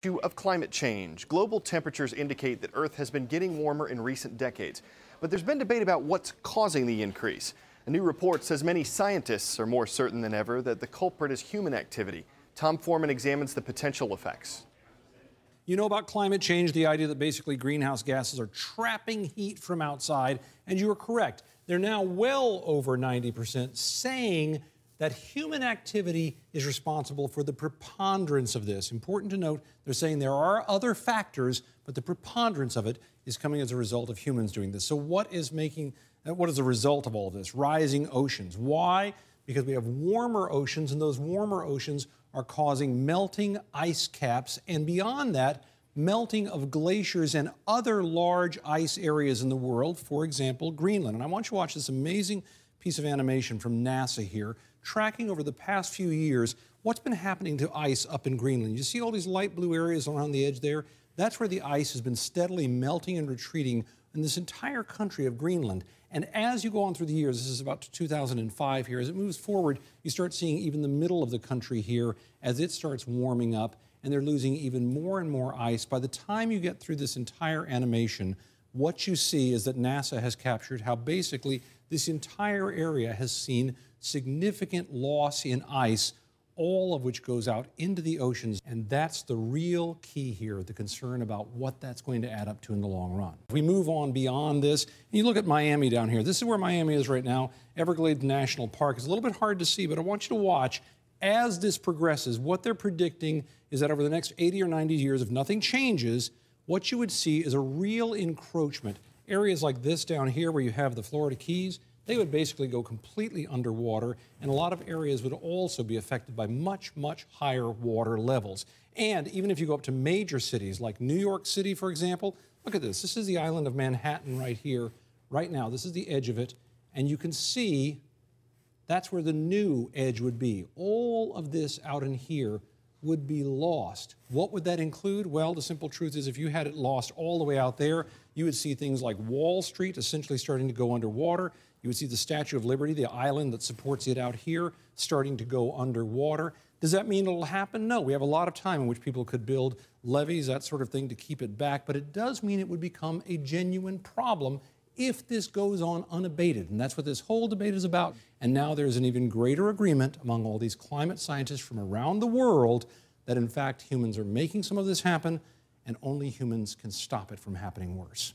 Issue of climate change. Global temperatures indicate that Earth has been getting warmer in recent decades, but there's been debate about what's causing the increase. A new report says many scientists are more certain than ever that the culprit is human activity. Tom Foreman examines the potential effects. You know about climate change, the idea that basically greenhouse gases are trapping heat from outside, and you are correct. They're now well over 90% saying that human activity is responsible for the preponderance of this. Important to note, they're saying there are other factors, but the preponderance of it is coming as a result of humans doing this. So what is the result of all of this? Rising oceans. Why? Because we have warmer oceans, and those warmer oceans are causing melting ice caps, and beyond that, melting of glaciers and other large ice areas in the world, for example, Greenland. And I want you to watch this amazing piece of animation from NASA here, tracking over the past few years what's been happening to ice up in Greenland. You see all these light blue areas around the edge there? That's where the ice has been steadily melting and retreating in this entire country of Greenland. And as you go on through the years, this is about 2005 here, as it moves forward, you start seeing even the middle of the country here as it starts warming up, and they're losing even more and more ice. By the time you get through this entire animation, what you see is that NASA has captured how basically this entire area has seen significant loss in ice, all of which goes out into the oceans. And that's the real key here, the concern about what that's going to add up to in the long run. If we move on beyond this, and you look at Miami down here, this is where Miami is right now. Everglades National Park is a little bit hard to see, but I want you to watch as this progresses. What they're predicting is that over the next 80 or 90 years, if nothing changes, what you would see is a real encroachment. Areas like this down here where you have the Florida Keys, they would basically go completely underwater, and a lot of areas would also be affected by much, much higher water levels. And even if you go up to major cities like New York City, for example, look at this. This is the island of Manhattan right here, right now. This is the edge of it, and you can see that's where the new edge would be. All of this out in here would be lost. What would that include? Well, the simple truth is if you had it lost all the way out there, you would see things like Wall Street essentially starting to go underwater. You would see the Statue of Liberty, the island that supports it out here, starting to go underwater. Does that mean it'll happen? No. We have a lot of time in which people could build levees, that sort of thing, to keep it back. But it does mean it would become a genuine problem if this goes on unabated. And that's what this whole debate is about. And now there's an even greater agreement among all these climate scientists from around the world that, in fact, humans are making some of this happen, and only humans can stop it from happening worse.